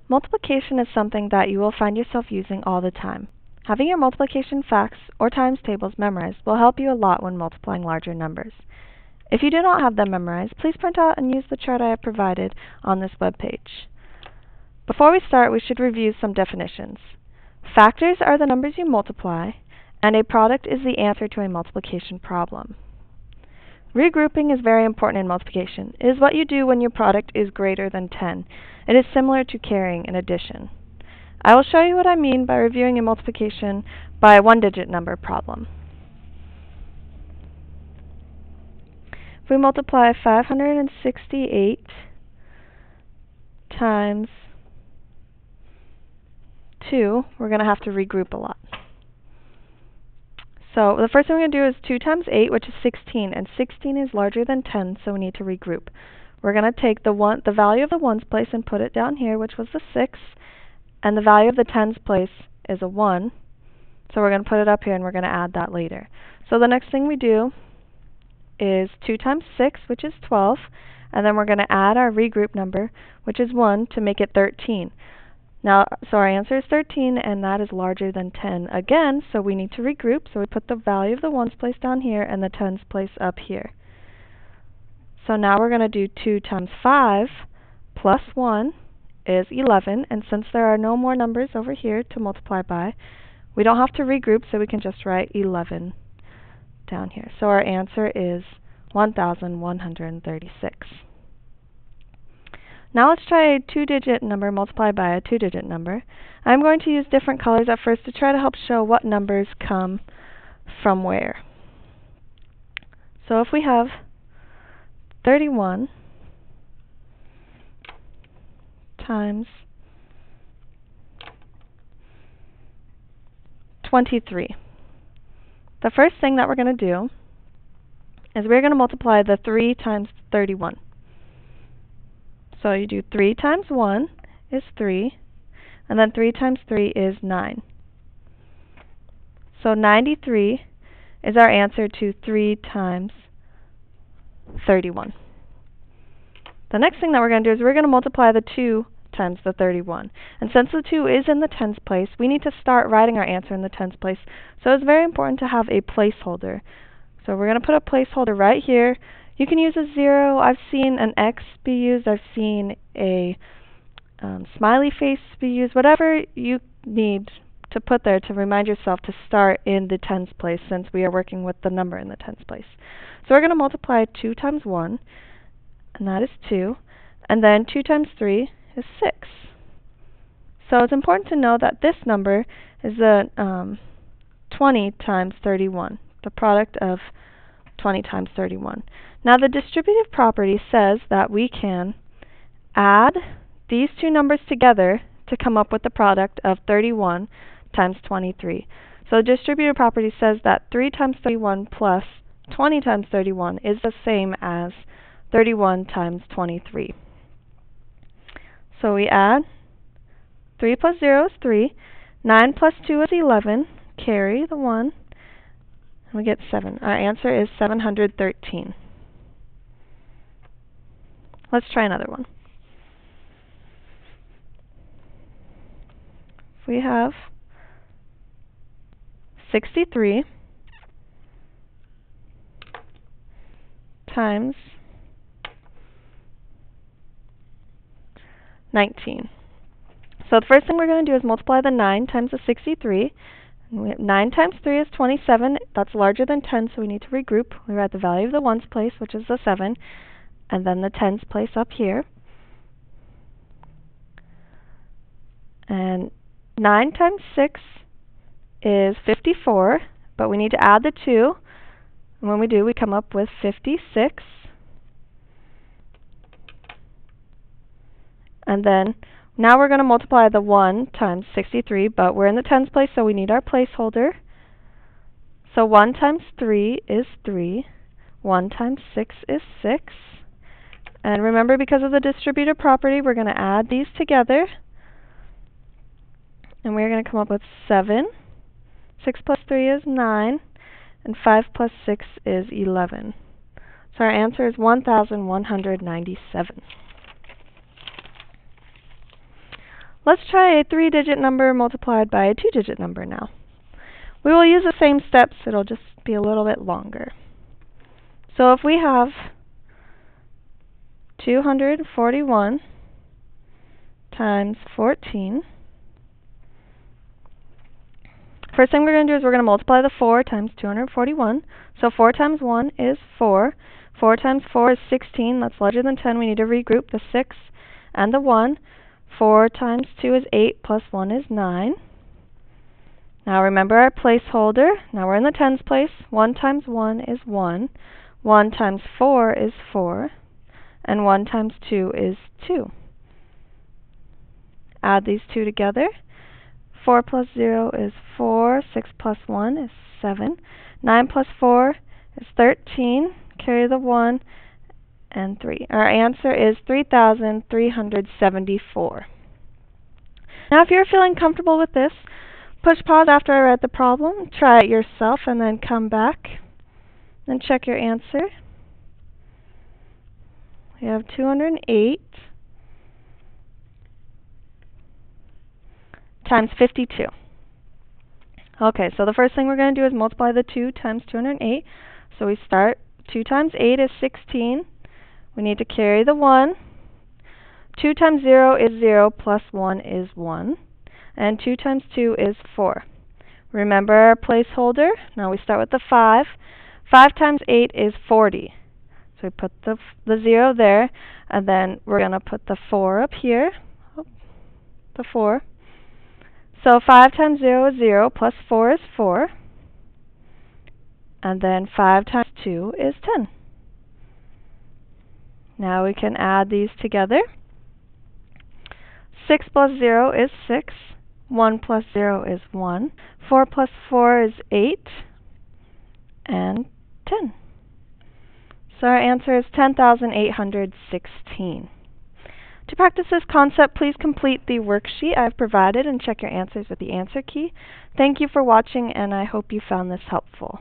Multiplication is something that you will find yourself using all the time. Having your multiplication facts or times tables memorized will help you a lot when multiplying larger numbers. If you do not have them memorized, please print out and use the chart I have provided on this web page. Before we start, we should review some definitions. Factors are the numbers you multiply, and a product is the answer to a multiplication problem. Regrouping is very important in multiplication. It is what you do when your product is greater than 10. It is similar to carrying an addition. I will show you what I mean by reviewing a multiplication by a one-digit number problem. If we multiply 568 times 2, we're going to have to regroup a lot. So the first thing we're going to do is 2 times 8, which is 16, and 16 is larger than 10, so we need to regroup. We're going to take the value of the ones place and put it down here, which was the 6, and the value of the tens place is a 1, so we're going to put it up here and we're going to add that later. So the next thing we do is 2 times 6, which is 12, and then we're going to add our regroup number, which is 1, to make it 13. Now, so our answer is 13, and that is larger than 10 again, so we need to regroup. So we put the value of the ones place down here and the tens place up here. So now we're going to do 2 times 5 plus 1 is 11, and since there are no more numbers over here to multiply by, we don't have to regroup, so we can just write 11 down here. So our answer is 1,136. Now let's try a two-digit number multiplied by a two-digit number. I'm going to use different colors at first to try to help show what numbers come from where. So if we have 31 times 23. The first thing that we're going to do is we're going to multiply the 3 times 31. So you do 3 times 1 is 3, and then 3 times 3 is 9. So 93 is our answer to 3 times 31. The next thing that we're going to do is we're going to multiply the 2 times the 31. And since the 2 is in the tens place, we need to start writing our answer in the tens place. So it's very important to have a placeholder. So we're going to put a placeholder right here. You can use a 0. I've seen an X be used. I've seen a smiley face be used. Whatever you need to put there to remind yourself to start in the tens place, since we are working with the number in the tens place. So we're going to multiply 2 times 1, and that is 2. And then 2 times 3 is 6. So it's important to know that this number is the 20 times 31, the product of 20 times 31. Now the distributive property says that we can add these two numbers together to come up with the product of 31 times 23. So the distributive property says that 3 times 31 plus 20 times 31 is the same as 31 times 23. So we add 3 plus 0 is 3, 9 plus 2 is 11, carry the 1, and we get 7. Our answer is 713. Let's try another one. If we have 63 times 19. So the first thing we're going to do is multiply the 9 times the 63. And we have 9 times 3 is 27. That's larger than 10, so we need to regroup. We write the value of the ones place, which is the 7, and then the tens place up here. And 9 times 6 is 54, but we need to add the 2. And when we do, we come up with 56. And then now we're going to multiply the 1 times 63, but we're in the tens place, so we need our placeholder. So 1 times 3 is 3. 1 times 6 is 6. And remember, because of the distributive property, we're going to add these together. And we're going to come up with 7. 6 plus 3 is 9. And 5 plus 6 is 11. So our answer is 1,197. Let's try a 3-digit number multiplied by a 2-digit number now. We will use the same steps, it'll just be a little bit longer. So if we have 241 times 14, first thing we're going to do is we're going to multiply the 4 times 241. So 4 times 1 is 4. 4 times 4 is 16. That's larger than 10. We need to regroup the 6 and the 1. 4 times 2 is 8, plus 1 is 9. Now remember our placeholder. Now we're in the tens place. 1 times 1 is 1. 1 times 4 is 4. And 1 times 2 is 2. Add these two together. 4 plus 0 is 4. 6 plus 1 is 7. 9 plus 4 is 13. Carry the 1 and 3. Our answer is 3,374. Now if you're feeling comfortable with this, push pause after I read the problem, try it yourself, and then come back and check your answer. We have 208 times 52. Okay, so the first thing we're going to do is multiply the 2 times 208. So we start, 2 times 8 is 16. We need to carry the 1. 2 times 0 is 0, plus 1 is 1. And 2 times 2 is 4. Remember our placeholder. Now we start with the 5. 5 times 8 is 40. So we put the 0 there, and then we're going to put the 4 up here. Oh, the 4. So 5 times 0 is 0, plus 4 is 4. And then 5 times 2 is 10. Now we can add these together. 6 plus 0 is 6. 1 plus 0 is 1. 4 plus 4 is 8. And 10. So our answer is 10,816. To practice this concept, please complete the worksheet I've provided and check your answers with the answer key. Thank you for watching, and I hope you found this helpful.